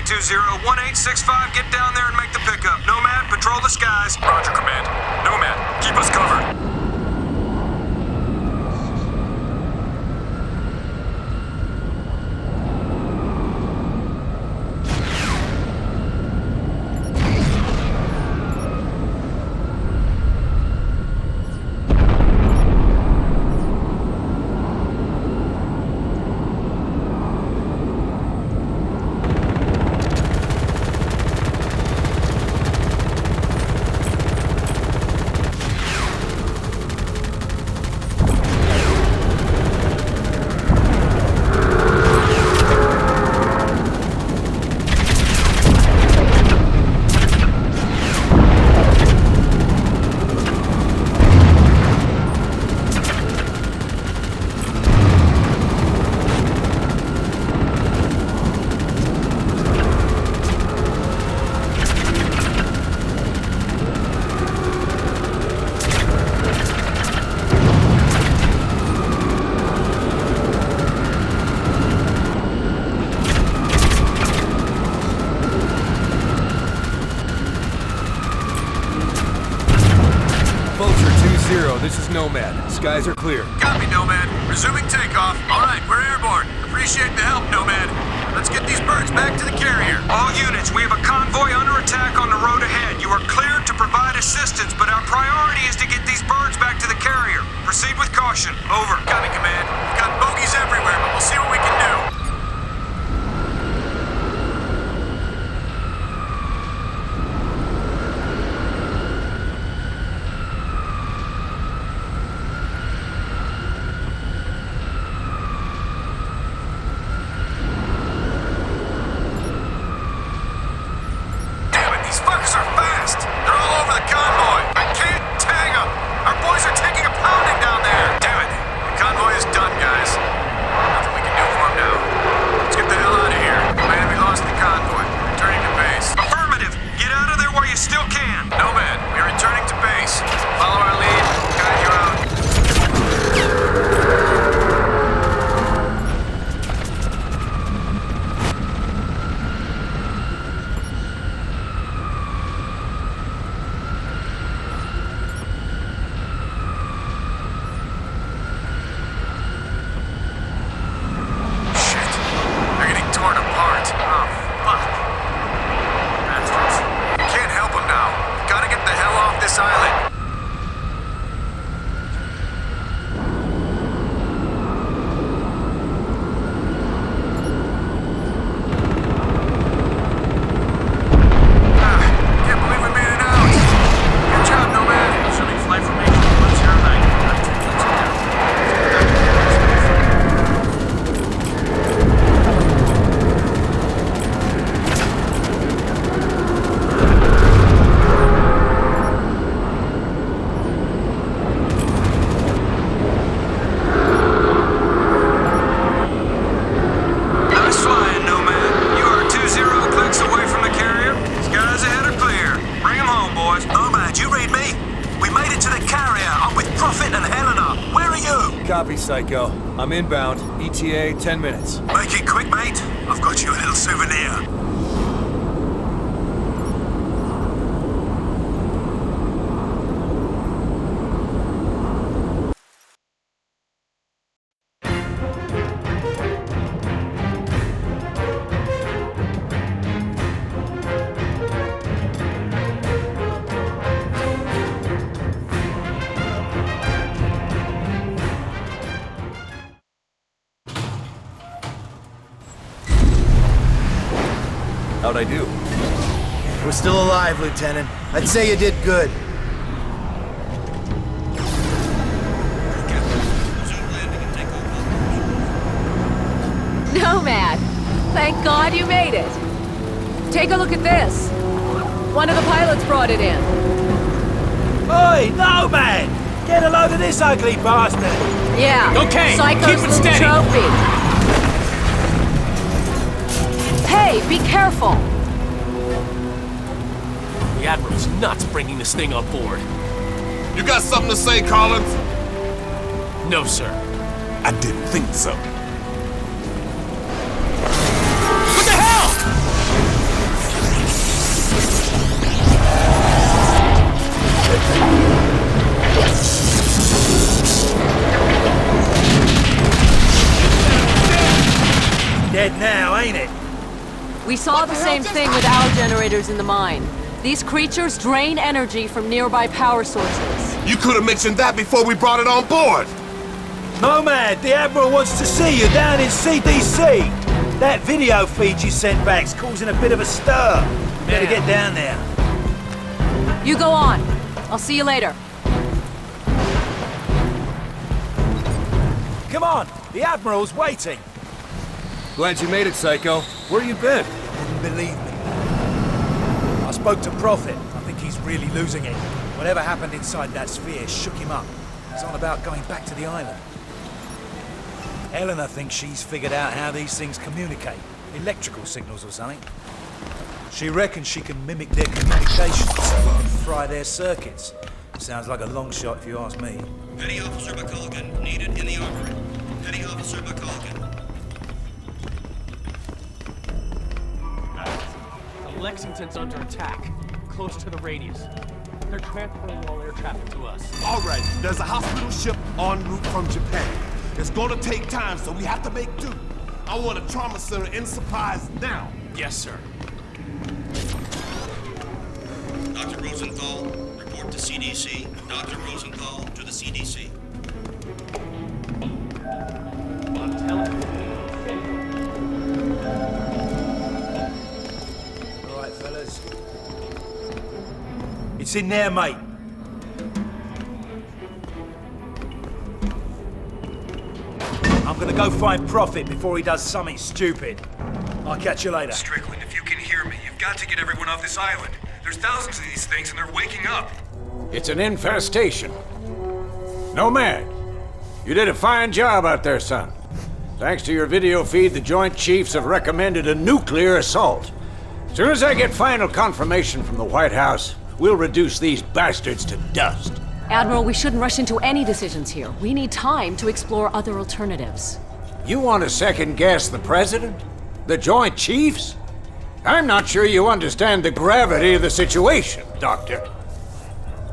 20, 1865, get down there and make the pickup. Nomad, patrol the skies. Roger, Command. Nomad, keep us covered. This is Nomad. Skies are clear. Copy, Nomad. Resuming takeoff. All right, we're airborne. Appreciate the help, Nomad. Let's get these birds back to the carrier. All units, we have a convoy under attack on the road ahead. You are cleared to provide assistance, but our priority is to get these birds back to the carrier. Proceed with caution. Over. Copy, Command. We've got bogies everywhere, but we'll see what we can do. Copy, Psycho. I'm inbound. ETA 10 minutes. Make it quick, mate. I've got you a little souvenir. How'd I do? We're still alive, Lieutenant. I'd say you did good. Nomad! Thank God you made it! Take a look at this. One of the pilots brought it in. Oi, Nomad! Get a load of this ugly bastard! Yeah. Okay, Psycho's keep it little steady. trophy. Hey, be careful! The Admiral's nuts bringing this thing on board. You got something to say, Collins? No, sir. I didn't think so. What the hell? We saw the same thing with our generators in the mine. These creatures drain energy from nearby power sources. You could have mentioned that before we brought it on board. Nomad, the Admiral wants to see you down in CDC. That video feed you sent back's causing a bit of a stir. Better get down there. You go on. I'll see you later. Come on, the Admiral's waiting. Glad you made it, Psycho. Where you been? Wouldn't believe me. I spoke to Prophet. I think he's really losing it. Whatever happened inside that sphere shook him up. He's on about going back to the island. Eleanor thinks she's figured out how these things communicate. Electrical signals or something. She reckons she can mimic their communications so we can fry their circuits. Sounds like a long shot if you ask me. Petty Officer McCullough needed in the armory. Petty Officer McCullough. Lexington's under attack, close to the radius. They're transferring all air traffic to us. All right, there's a hospital ship en route from Japan. It's gonna take time, so we have to make do. I want a trauma center in supplies now. Yes, sir. Dr. Rosenthal, report to CDC. Dr. Rosenthal to the CDC. I'm telling you. All right, fellas. It's in there, mate. I'm gonna go find Prophet before he does something stupid. I'll catch you later. Strickland, if you can hear me, you've got to get everyone off this island. There's thousands of these things and they're waking up. It's an infestation. Nomad, you did a fine job out there, son. Thanks to your video feed, the Joint Chiefs have recommended a nuclear assault. As soon as I get final confirmation from the White House, we'll reduce these bastards to dust. Admiral, we shouldn't rush into any decisions here. We need time to explore other alternatives. You want to second-guess the President? The Joint Chiefs? I'm not sure you understand the gravity of the situation, Doctor.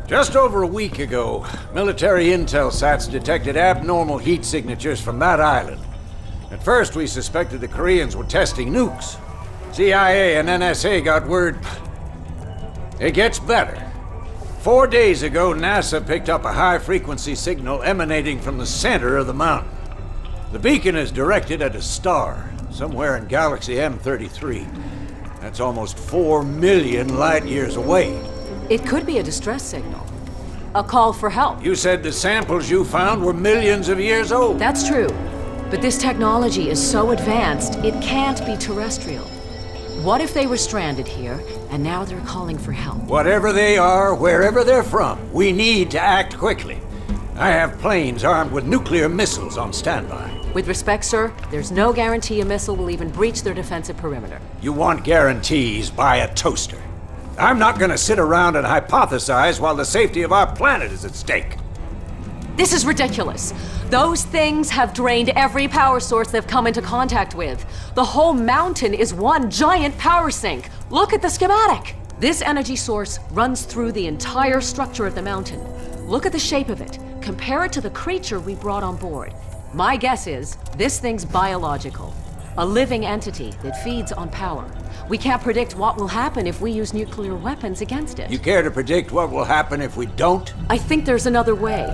Just over a week ago, military intel sats detected abnormal heat signatures from that island. At first, we suspected the Koreans were testing nukes. CIA and NSA got word. It gets better. 4 days ago, NASA picked up a high-frequency signal emanating from the center of the mountain. The beacon is directed at a star, somewhere in galaxy M33. That's almost 4 million light-years away. It could be a distress signal. A call for help. You said the samples you found were millions of years old. That's true. But this technology is so advanced, it can't be terrestrial. What if they were stranded here, and now they're calling for help? Whatever they are, wherever they're from, we need to act quickly. I have planes armed with nuclear missiles on standby. With respect, sir, there's no guarantee a missile will even breach their defensive perimeter. You want guarantees, buy a toaster. I'm not gonna sit around and hypothesize while the safety of our planet is at stake. This is ridiculous. Those things have drained every power source they've come into contact with. The whole mountain is one giant power sink. Look at the schematic. This energy source runs through the entire structure of the mountain. Look at the shape of it. Compare it to the creature we brought on board. My guess is this thing's biological. A living entity that feeds on power. We can't predict what will happen if we use nuclear weapons against it. You care to predict what will happen if we don't? I think there's another way.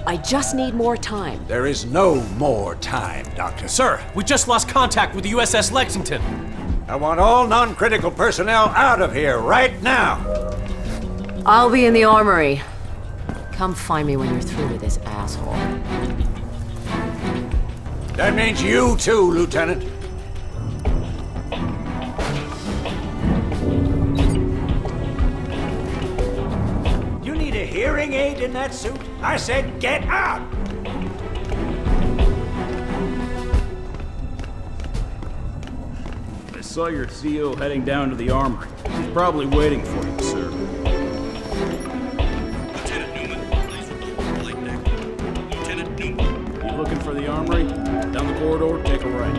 I just need more time. There is no more time, Doctor. Sir, we just lost contact with the USS Lexington. I want all non-critical personnel out of here right now. I'll be in the armory. Come find me when you're through with this asshole. That means you too, Lieutenant. You need a hearing aid in that suit? I said get out! I saw your CO heading down to the armory. He's probably waiting for you, sir. Lieutenant Newman, please report to flight deck. Lieutenant Newman. You looking for the armory? Down the corridor, take a right.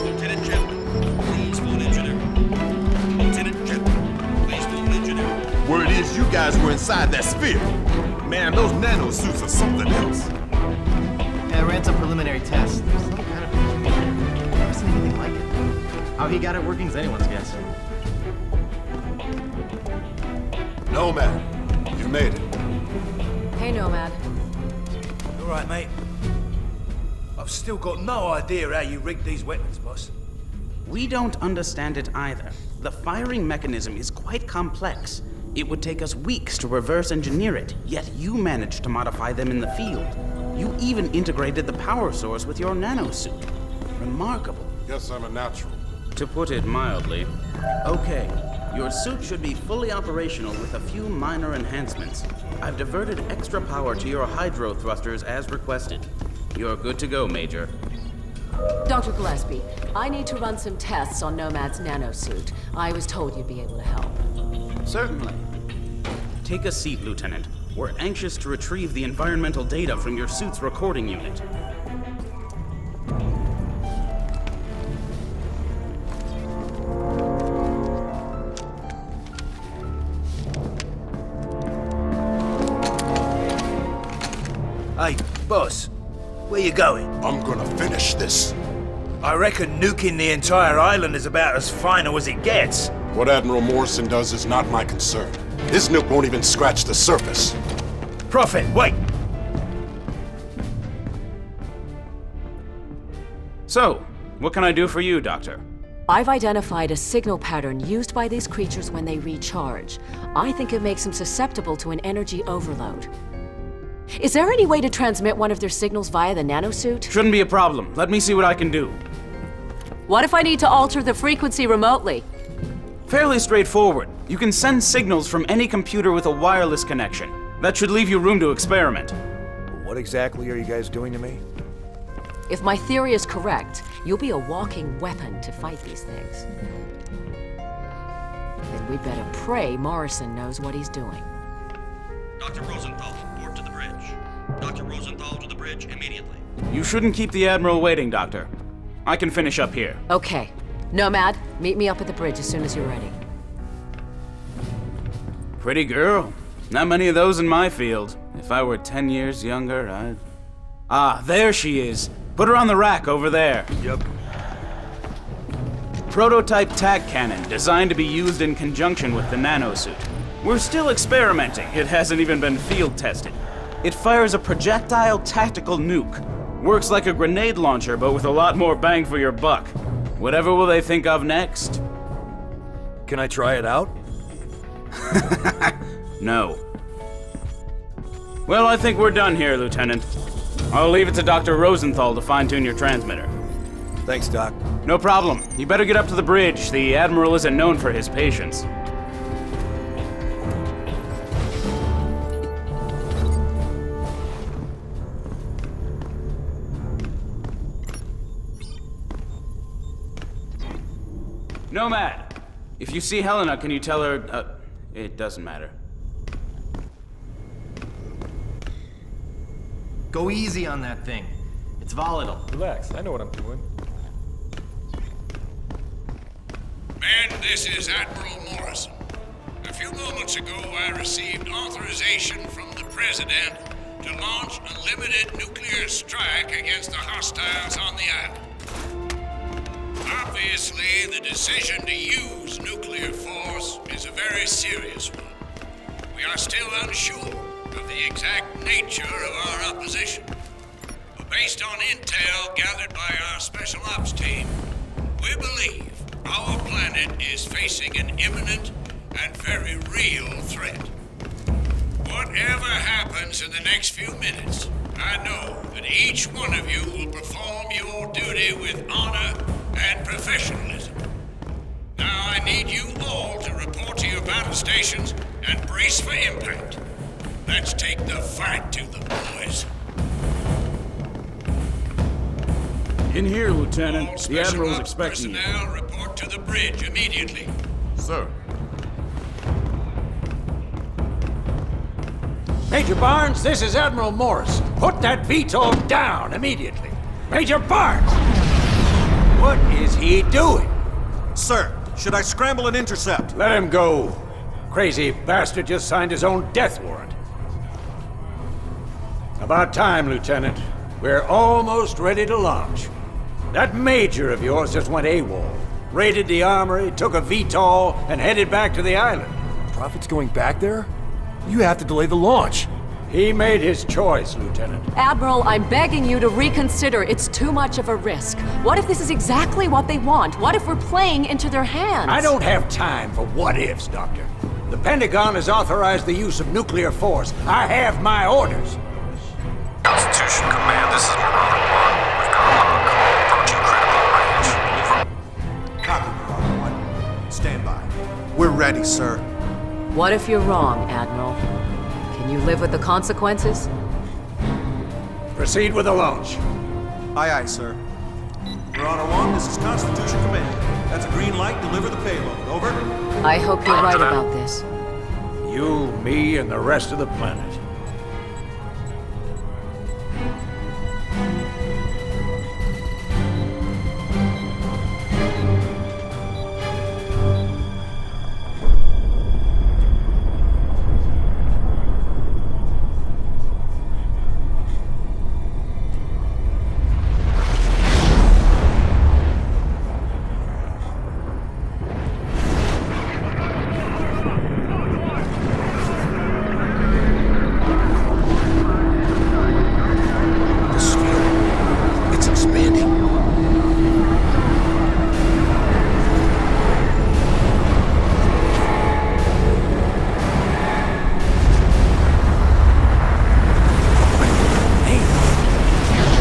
Lieutenant Chapman, please phone engineer. Lieutenant Chapman, please phone engineer. Word is you guys were inside that sphere. Man, those nano suits are something else. Yeah, I ran some preliminary tests. There's some kind of How he got it working's anyone's guess. Nomad, you made it. Hey, Nomad. All right, mate. I've still got no idea how you rigged these weapons, boss. We don't understand it either. The firing mechanism is quite complex. It would take us weeks to reverse engineer it, yet you managed to modify them in the field. You even integrated the power source with your nanosuit. Remarkable. Guess I'm a natural. To put it mildly. Okay, your suit should be fully operational with a few minor enhancements. I've diverted extra power to your hydro thrusters as requested. You're good to go, Major. Dr. Gillespie, I need to run some tests on Nomad's nanosuit. I was told you'd be able to help. Certainly. Take a seat, Lieutenant. We're anxious to retrieve the environmental data from your suit's recording unit. Hey, boss. Where you going? I'm gonna finish this. I reckon nuking the entire island is about as final as it gets. What Admiral Morrison does is not my concern. His nuke won't even scratch the surface. Prophet, wait! So, what can I do for you, Doctor? I've identified a signal pattern used by these creatures when they recharge. I think it makes them susceptible to an energy overload. Is there any way to transmit one of their signals via the nanosuit? Shouldn't be a problem. Let me see what I can do. What if I need to alter the frequency remotely? Fairly straightforward. You can send signals from any computer with a wireless connection. That should leave you room to experiment. What exactly are you guys doing to me? If my theory is correct, you'll be a walking weapon to fight these things. Then we better pray Morrison knows what he's doing. Dr. Rosenthal, board to the bridge. Dr. Rosenthal to the bridge immediately. You shouldn't keep the Admiral waiting, Doctor. I can finish up here. Okay. Nomad, meet me up at the bridge as soon as you're ready. Pretty girl. Not many of those in my field. If I were 10 years younger, I'd... Ah, there she is. Put her on the rack over there. Yep. Prototype tac cannon designed to be used in conjunction with the nanosuit. We're still experimenting. It hasn't even been field tested. It fires a projectile tactical nuke. Works like a grenade launcher, but with a lot more bang for your buck. Whatever will they think of next? Can I try it out? No. Well, I think we're done here, Lieutenant. I'll leave it to Dr. Rosenthal to fine-tune your transmitter. Thanks, Doc. No problem. You better get up to the bridge. The Admiral isn't known for his patience. Nomad! If you see Helena, can you tell her... it doesn't matter. Go easy on that thing. It's volatile. Relax, I know what I'm doing. Man, this is Admiral Morrison. A few moments ago, I received authorization from the President to launch a limited nuclear strike against the hostiles on the island. Obviously, the decision to use nuclear force is a very serious one. We are still unsure of the exact nature of our opposition. But based on intel gathered by our Special Ops team, we believe our planet is facing an imminent and very real threat. Whatever happens in the next few minutes, I know that each one of you will perform your duty with honor and professionalism. Now I need you all to report to your battle stations and brace for impact. Let's take the fight to the boys. In here, Lieutenant. All The Admiral's Special Ops expecting you. personnel report to the bridge immediately. Sir. Major Barnes, this is Admiral Morris. Put that VTOL down immediately. Major Barnes! What is he doing? Sir, should I scramble and intercept? Let him go. Crazy bastard just signed his own death warrant. About time, Lieutenant. We're almost ready to launch. That major of yours just went AWOL. raided the armory, took a VTOL, and headed back to the island. Prophet's going back there? You have to delay the launch. He made his choice, Lieutenant. Admiral, I'm begging you to reconsider. It's too much of a risk. What if this is exactly what they want? What if we're playing into their hands? I don't have time for what-ifs, Doctor. The Pentagon has authorized the use of nuclear force. I have my orders. Constitution Command, this is Modo 1. We've got a approaching critical range. Over. Copy, Modo 1. Stand by. We're ready, sir. What if you're wrong, Admiral? Can you live with the consequences? Proceed with the launch. Aye, aye, sir. Your Honor 1, this is Constitution Command. That's a green light. Deliver the payload. Over. I hope you're right about this. You, me, and the rest of the planet.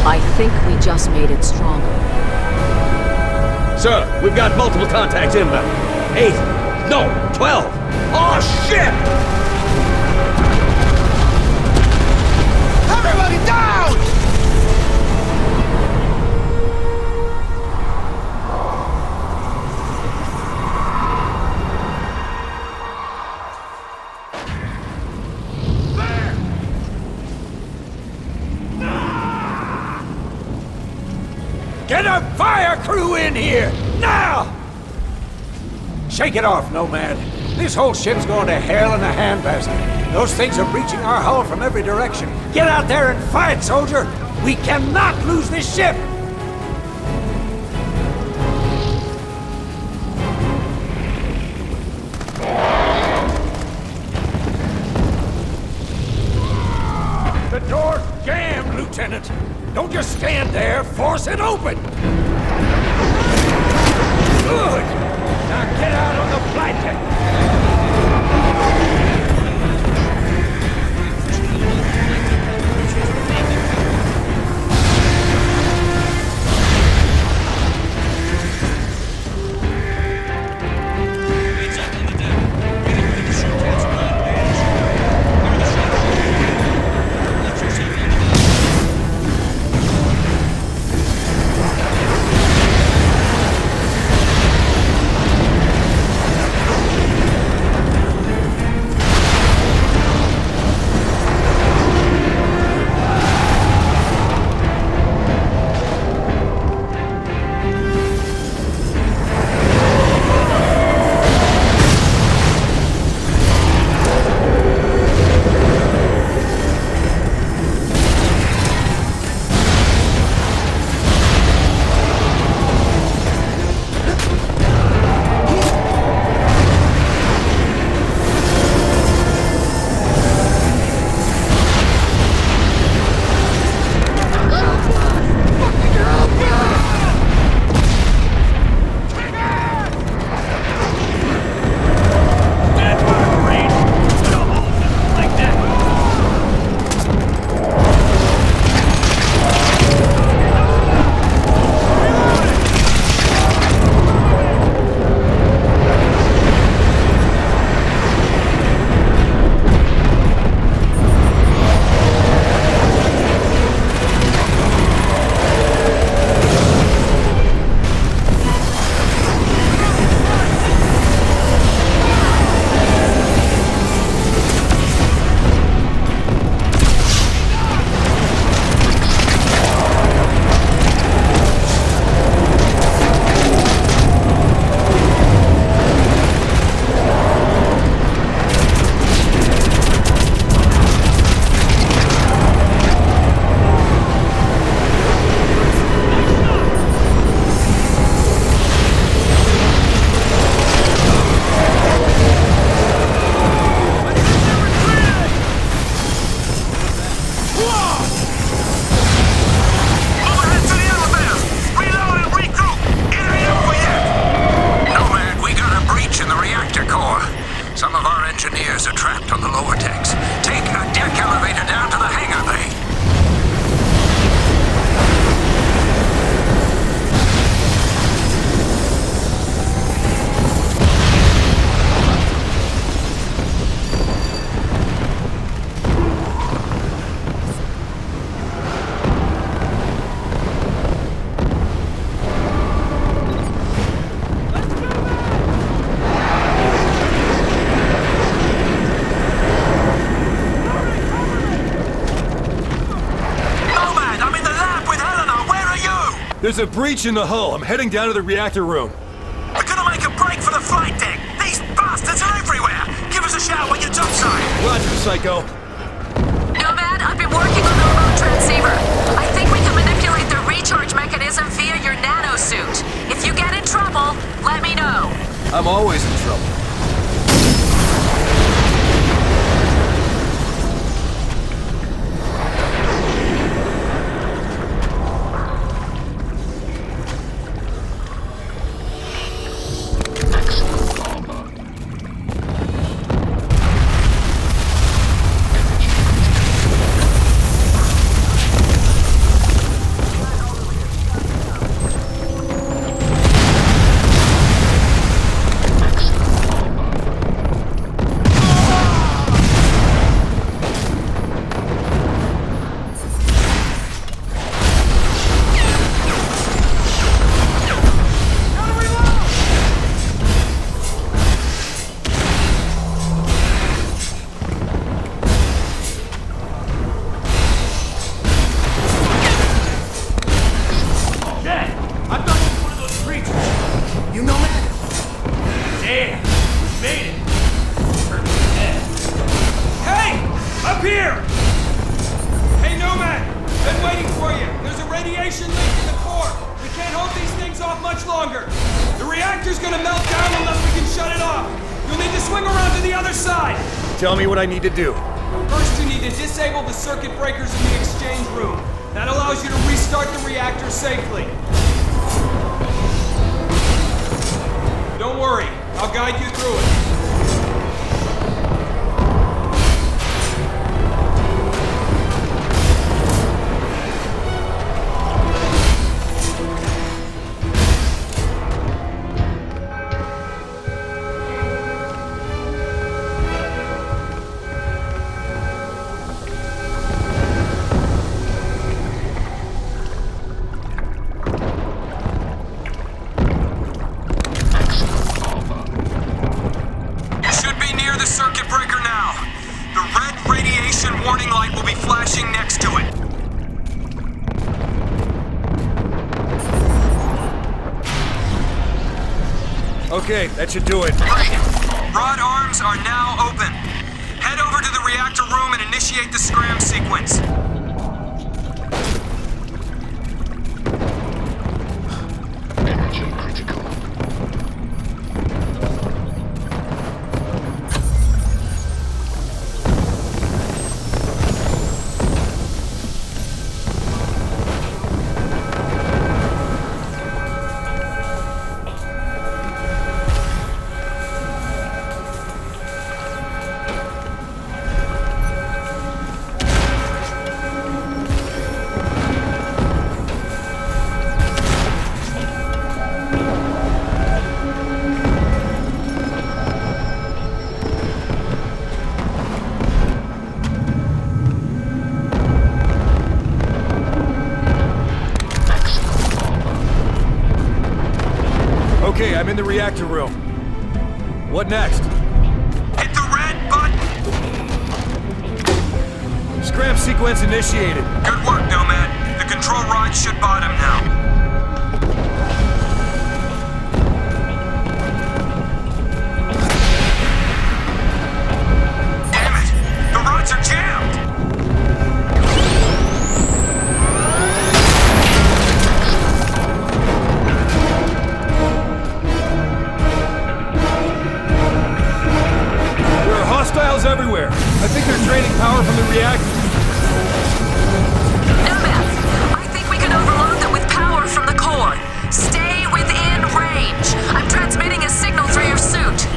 I think we just made it stronger. Sir, we've got multiple contacts inbound. 8, no, 12. Oh, shit! Everybody down! Get a fire crew in here, now! Shake it off, Nomad. This whole ship's going to hell in a handbasket. Those things are breaching our hull from every direction. Get out there and fight, soldier! We cannot lose this ship! The door's jammed, Lieutenant. Don't just stand there, force it open! Good! Now get out on the flight deck! There's a breach in the hull. I'm heading down to the reactor room. We're gonna make a break for the flight deck! These bastards are everywhere! Give us a shout when you're topside! Roger, Psycho. Nomad, I've been working on the remote transceiver. I think we can manipulate the recharge mechanism via your nanosuit. If you get in trouble, let me know. I'm always in trouble. Tell me what I need to do. First, you need to disable the circuit breakers in the exchange room. That allows you to restart the reactor safely. Don't worry, I'll guide you through it. Okay, that should do it. Great. Rod arms are now open. Head over to the reactor room and initiate the scram sequence. Energy critical. Okay, I'm in the reactor room. What next? Hit the red button! Scram sequence initiated. Good work, Nomad. The control rod should bottom now. Damn it! The rods are jammed! Hostiles everywhere. I think they're draining power from the reactor. Nomad, I think we can overload them with power from the core. Stay within range. I'm transmitting a signal through your suit.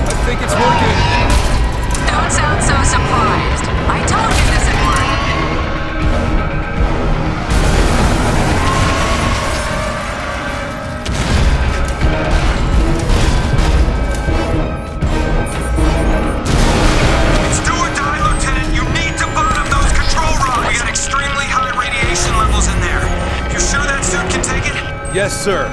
I think it's working. Don't sound so surprised. I told you this would work. Yes, sir.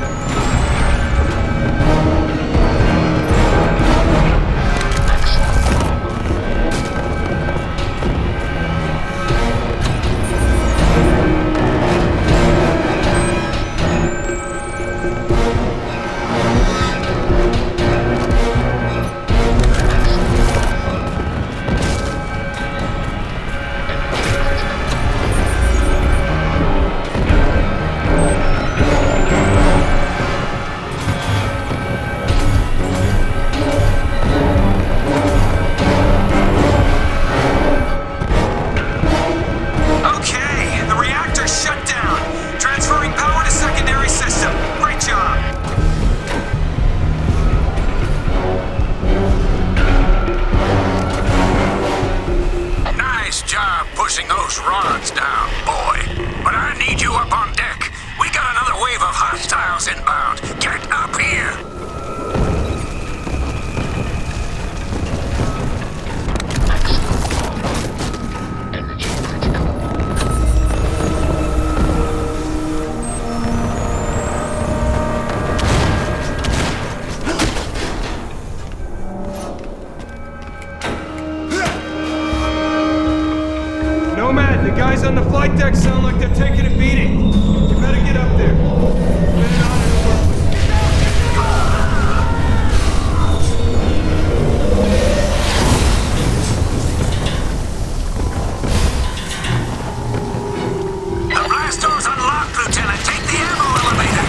forcing those rods down, boy. But I need you up on deck. We got another wave of hostiles inbound. Get up here! Energy critical. Nomad, the guys on the flight deck sound like they're taking a beating. You better get up there. Been an honor to work with you. The blast door's unlocked, Lieutenant. Take the ammo elevator.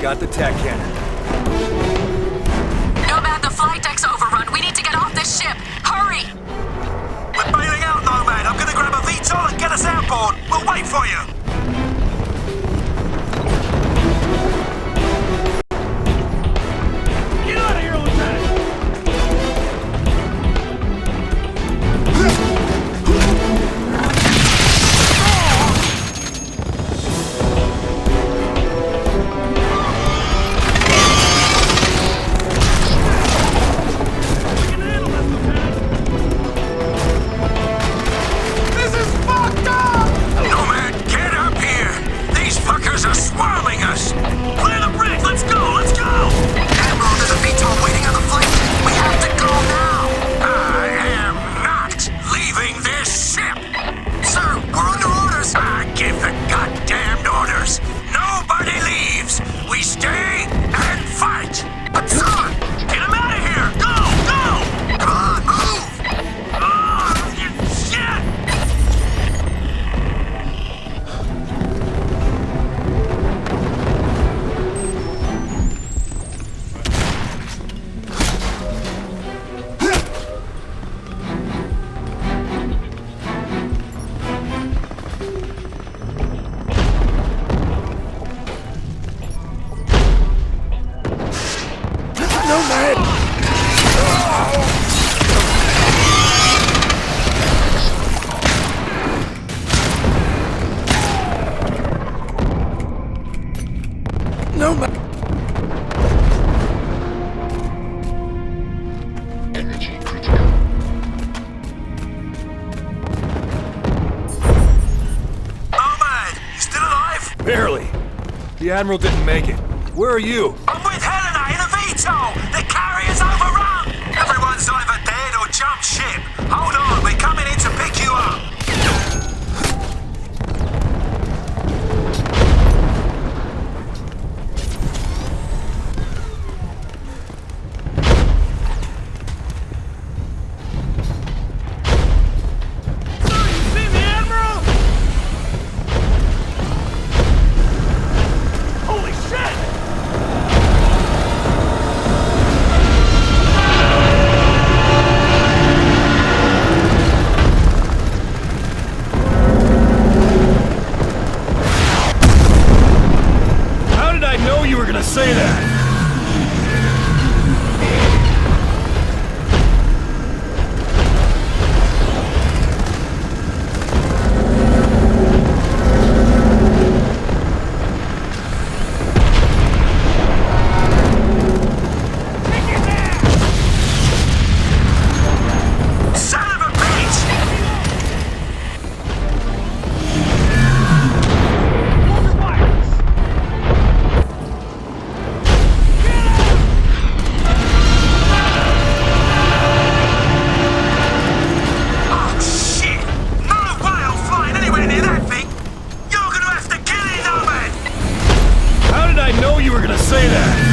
got the tech cannon. Nomad, the flight deck's overrun. We need to get off this ship. Hurry! We're bailing out, Nomad. I'm gonna grab a VTOL and get us outboard. We'll wait for you. Get out of here, Lieutenant! Energy critical. Nomad, you still alive? Barely. The Admiral didn't make it. Where are you? I'm with Helena in a VTOL! The carrier's overrun! Everyone's either dead or jumped ship. Hold on, we're coming in to pick you up. Say that! Say that!